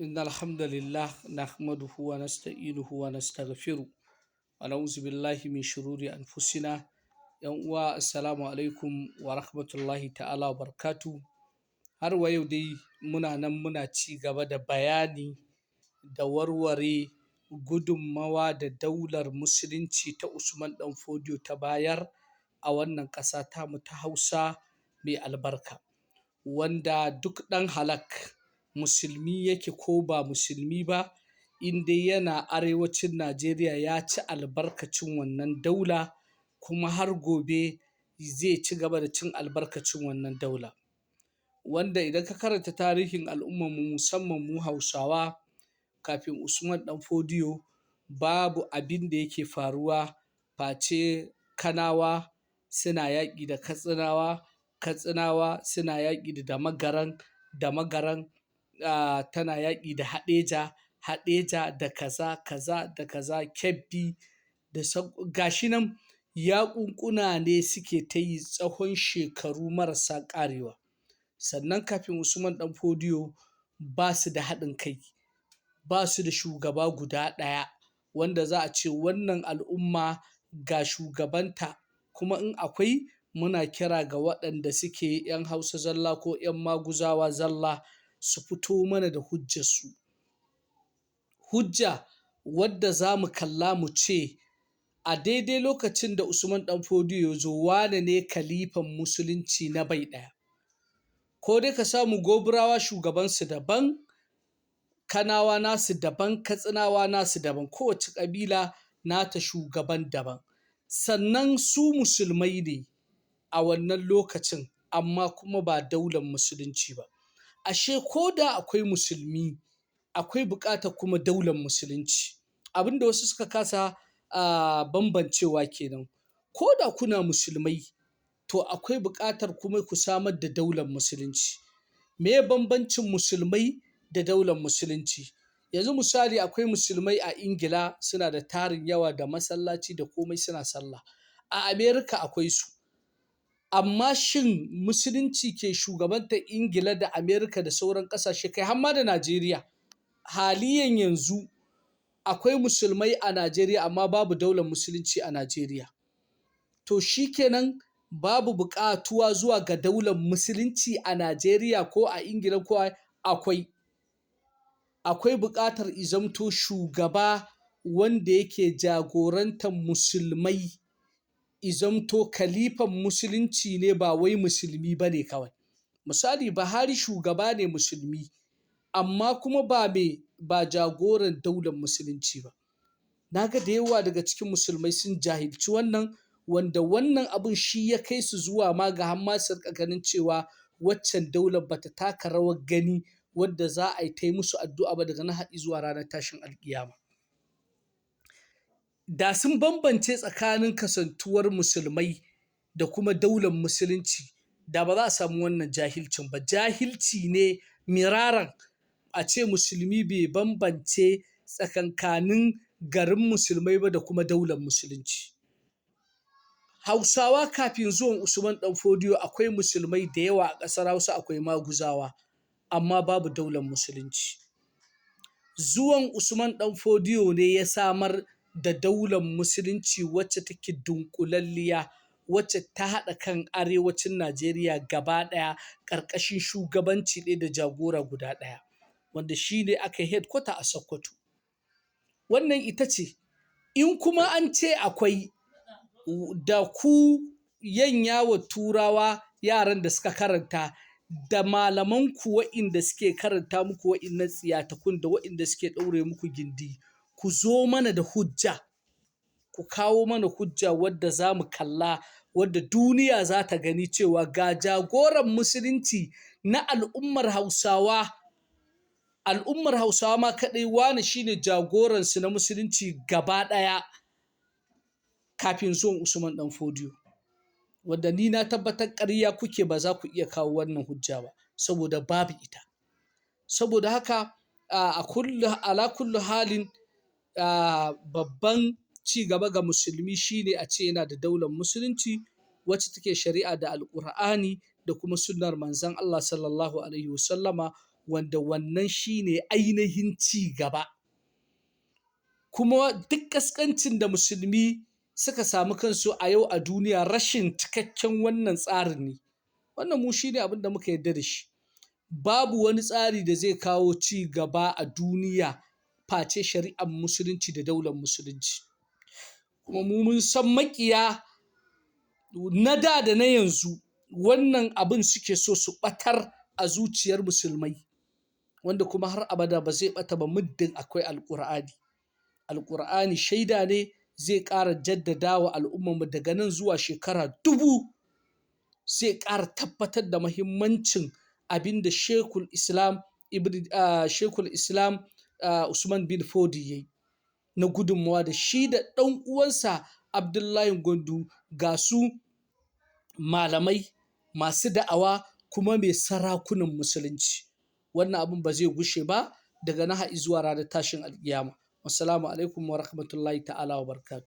إن الحمد لله نحمده ونستعينه ونستغفره ونعوذ بالله من شرور أنفسنا. Assalamu alaikum wa rahmatullahi ta'ala wa barakatu. Har wa yau dai muna nan muna ci gaba da bayani da warware gudunmawa da daular musulunci ta Usman Dan Fodio ta bayar a wannan ƙasa tamu ta Hausa mai albarka, wanda duk ɗan halak musulmi yake ko ba musulmi ba, in dai yana arewacin Najeriya ya ci albarkacin wannan daula, kuma har gobe zai ci gaba da cin albarkacin wannan daula. Wanda idan ka karanta tarihin al'ummarmu musamman mu Hausawa, kafin Usman Dan Fodio babu abin da yake faruwa face Kanawa suna yaƙi da Katsinawa, Katsinawa suna yaƙi da Damagaran tana yaƙi da Haɗeja da kaza Kebbi da gashi nan yaƙunƙuna ne suke ta yi tsawon shekaru marasa ƙarewa. Sannan kafin Usman Dan Fodio ba su da haɗin kai, ba su da shugaba guda ɗaya wanda za a ce wannan al'umma ga shugabanta, kuma in akwai muna kira ga waɗanda suke 'yan Hausa zalla ko 'yan Maguzawa zalla su fito mana da hujjarsu. Hujja wadda za mu kalla mu ce a daidai lokacin da Usman Dan Fodio ya zo, wane ne kalifan musulunci na bai ɗaya. Ko dai ka samu Gobirawa shugabansu daban, Kanawa nasu daban, Katsinawa nasu daban, kowace ƙabila nata shugaban daban. Sannan su musulmai ne a wannan lokacin, amma kuma ba daular musulunci ba. Ashe ko da akwai musulmi, akwai buƙatar kuma daular musulunci. Abinda wasu suka kasa bambancewa kenan. Ko da kuna musulmai, to akwai buƙatar kuma ku samar da daular musulunci. Me bambancin musulmai da daular musulunci? Yanzu misali, akwai musulmai a Ingila suna da tarin yawa da masallaci da komai suna sallah. A Amerika akwai su. Amma shin musulunci ke shugabantar Ingila da Amerika da sauran ƙasashe, kai har ma da Najeriya? Haliyan yanzu akwai musulmai a Najeriya amma babu daular musulunci a Najeriya. To shi kenan babu buƙatuwa zuwa ga daular musulunci a Najeriya ko a Ingila ko akwai buƙatar izamto shugaba wanda yake jagorantar musulmai, izamto kalifan musulunci ne ba wai musulmi ba ne kawai. Misali, Buhari shugaba ne musulmi, amma kuma ba jagoran daular musulunci ba. Na ga da yawa daga cikin musulmai sun jahilci wannan, wanda wannan abun shi ya kai su zuwa ma ga hamma su riƙa ganin cewa waccan daular bata taka rawar gani wadda za a yi ta musu addu'a ba daga nan har zuwa ranar tashin alƙiyama. Da sun bambance tsakanin kasantuwar musulmai da kuma daular musulunci, da ba za a samu wannan jahilcin ba. Jahilci ne miraran a ce musulmi bai bambance tsakankanin garin musulmai ba da kuma daular musulunci. Hausawa kafin zuwan Usman Dan Fodio akwai musulmai da yawa a ƙasar Hausa, akwai Maguzawa, amma babu daular musulunci. Zuwan Usman Dan Fodio ne ya samar da daular musulunci wacce take dunƙulalliya, wacce ta haɗa kan arewacin Najeriya gaba ɗaya ƙarƙashin shugabanci ɗaya da jagora guda ɗaya, wanda shi ne aka yi headquarter a Sokoto. Wannan ita ce. In kuma an ce akwai, da ku yanyawa Turawa yaran da suka karanta, da malamanku wa'inda suke karanta muku wa'innan tsiyatakun da wa'inda suke ɗaure muku gindi, ku zo mana da hujja, ku kawo mana hujja wadda za mu kalla, wadda duniya za ta gani cewa ga jagoran musulunci na al'ummar Hausawa. Al'ummar Hausawa ma kaɗai wane shi ne jagoransu na musulunci gaba ɗaya kafin zuwan Usman Dan Fodio. Wanda ni na tabbatar ƙarya kuke, ba za ku iya kawo wannan hujja ba, saboda babu ita. Saboda haka ala kullu halin babban ci gaba ga musulmi shine a ce yana da daular musulunci wacce take shari'a da Alƙur'ani da kuma sunnar manzon Allah sallallahu alaihi wasallama, wanda wannan shine ainihin ci gaba. Kuma duk ƙasƙancin da musulmi suka samu kansu a yau a duniya rashin cikakken wannan tsarin ne. Wannan mu shine abin da muka yarda da shi. Babu wani tsari da zai kawo ci gaba a duniya face shari'ar musulunci da daular musulunci. Kuma mu mun san maƙiya na da da na yanzu wannan abin suke so su ɓatar a zuciyar musulmai, wanda kuma har abada ba zai ɓata ba muddin akwai Alƙur'ani. Alƙur'ani shaida ne zai ƙara jaddada wa al'ummarmu daga nan zuwa shekara 1000, zai ƙara tabbatar da muhimmancin abin da Shekul Islam Usman bin Fodi ya yi na gudunmawa da shi da ɗan uwansa Abdullahi Gwandu, ga su malamai masu da'awa kuma mai sarakunan musulunci. Wannan abin ba zai gushe ba daga nan har zuwa ranar tashin alƙiyama. Wassalamu alaikum wa rahmatullahi ta'ala wa barakatuh.